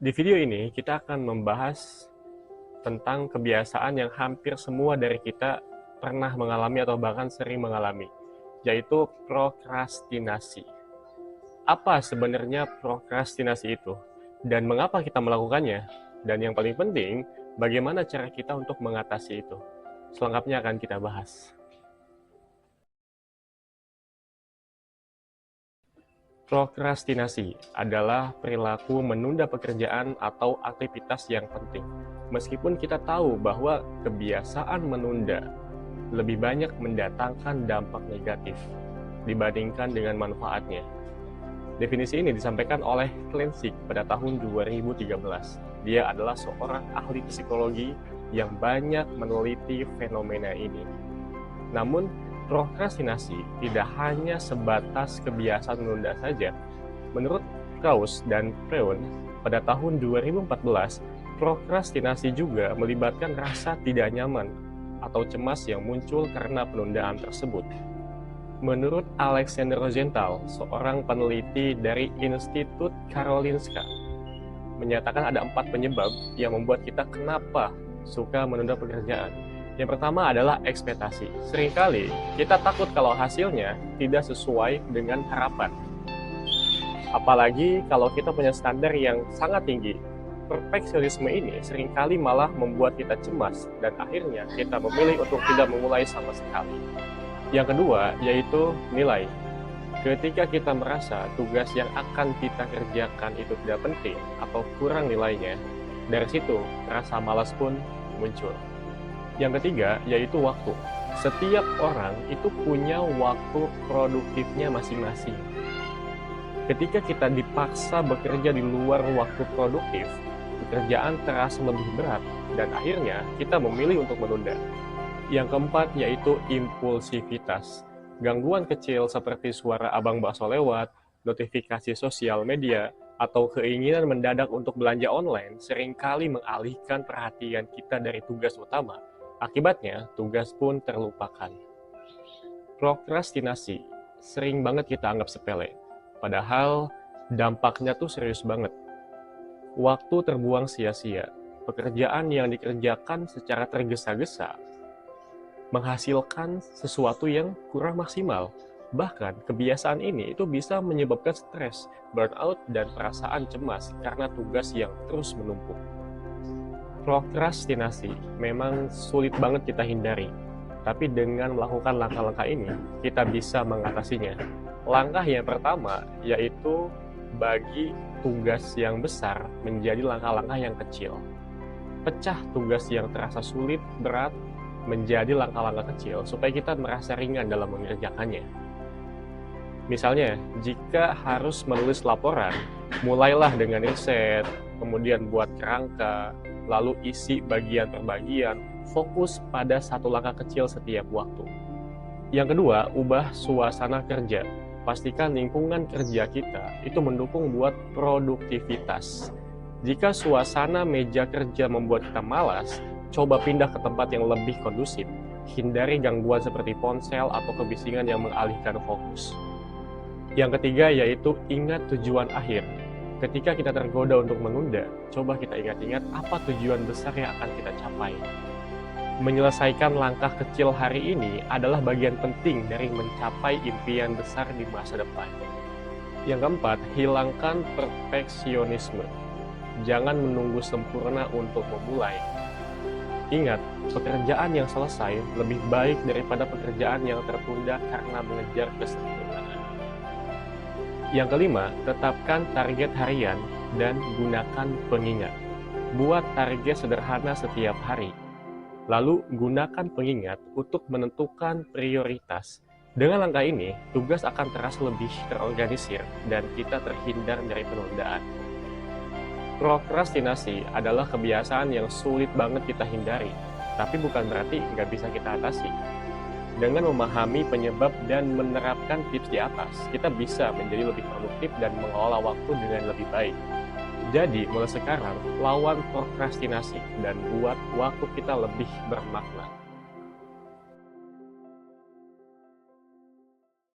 Di video ini kita akan membahas tentang kebiasaan yang hampir semua dari kita pernah mengalami atau bahkan sering mengalami, yaitu prokrastinasi. Apa sebenarnya prokrastinasi itu? Dan mengapa kita melakukannya? Dan yang paling penting, bagaimana cara kita untuk mengatasi itu? Selengkapnya akan kita bahas. Prokrastinasi adalah perilaku menunda pekerjaan atau aktivitas yang penting. Meskipun kita tahu bahwa kebiasaan menunda lebih banyak mendatangkan dampak negatif dibandingkan dengan manfaatnya. Definisi ini disampaikan oleh Clensik pada tahun 2013. Dia adalah seorang ahli psikologi yang banyak meneliti fenomena ini. Namun, prokrastinasi tidak hanya sebatas kebiasaan menunda saja. Menurut Krauss dan Freund, pada tahun 2014, prokrastinasi juga melibatkan rasa tidak nyaman atau cemas yang muncul karena penundaan tersebut. Menurut Alexander Rosenthal, seorang peneliti dari Institut Karolinska, menyatakan ada 4 penyebab yang membuat kita kenapa suka menunda pekerjaan. Yang pertama adalah ekspektasi. Seringkali kita takut kalau hasilnya tidak sesuai dengan harapan. Apalagi kalau kita punya standar yang sangat tinggi. Perfeksionisme ini seringkali malah membuat kita cemas dan akhirnya kita memilih untuk tidak memulai sama sekali. Yang kedua yaitu nilai. Ketika kita merasa tugas yang akan kita kerjakan itu tidak penting atau kurang nilainya, dari situ rasa malas pun muncul. Yang ketiga yaitu waktu. Setiap orang itu punya waktu produktifnya masing-masing. Ketika kita dipaksa bekerja di luar waktu produktif, pekerjaan terasa lebih berat dan akhirnya kita memilih untuk menunda. Yang keempat yaitu impulsivitas. Gangguan kecil seperti suara abang bakso lewat, notifikasi sosial media, atau keinginan mendadak untuk belanja online seringkali mengalihkan perhatian kita dari tugas utama. Akibatnya, tugas pun terlupakan. Prokrastinasi sering banget kita anggap sepele, padahal dampaknya tuh serius banget. Waktu terbuang sia-sia, pekerjaan yang dikerjakan secara tergesa-gesa, menghasilkan sesuatu yang kurang maksimal. Bahkan, kebiasaan ini itu bisa menyebabkan stres, burnout, dan perasaan cemas karena tugas yang terus menumpuk. Prokrastinasi memang sulit banget kita hindari, tapi dengan melakukan langkah-langkah ini, kita bisa mengatasinya. Langkah yang pertama yaitu bagi tugas yang besar menjadi langkah-langkah yang kecil. Pecah tugas yang terasa sulit, berat, menjadi langkah-langkah kecil supaya kita merasa ringan dalam mengerjakannya. Misalnya, jika harus menulis laporan, mulailah dengan riset, kemudian buat kerangka, lalu isi bagian per bagian, fokus pada satu langkah kecil setiap waktu. Yang kedua, ubah suasana kerja. Pastikan lingkungan kerja kita itu mendukung buat produktivitas. Jika suasana meja kerja membuat kita malas, coba pindah ke tempat yang lebih kondusif. Hindari gangguan seperti ponsel atau kebisingan yang mengalihkan fokus. Yang ketiga yaitu ingat tujuan akhir. Ketika kita tergoda untuk menunda, coba kita ingat-ingat apa tujuan besar yang akan kita capai. Menyelesaikan langkah kecil hari ini adalah bagian penting dari mencapai impian besar di masa depan. Yang keempat, hilangkan perfeksionisme. Jangan menunggu sempurna untuk memulai. Ingat, pekerjaan yang selesai lebih baik daripada pekerjaan yang tertunda karena mengejar kesempurnaan. Yang kelima, tetapkan target harian dan gunakan pengingat. Buat target sederhana setiap hari. Lalu, gunakan pengingat untuk menentukan prioritas. Dengan langkah ini, tugas akan terasa lebih terorganisir dan kita terhindar dari penundaan. Prokrastinasi adalah kebiasaan yang sulit banget kita hindari, tapi bukan berarti nggak bisa kita atasi. Dengan memahami penyebab dan menerapkan tips di atas, kita bisa menjadi lebih produktif dan mengelola waktu dengan lebih baik. Jadi, mulai sekarang, lawan prokrastinasi dan buat waktu kita lebih bermakna.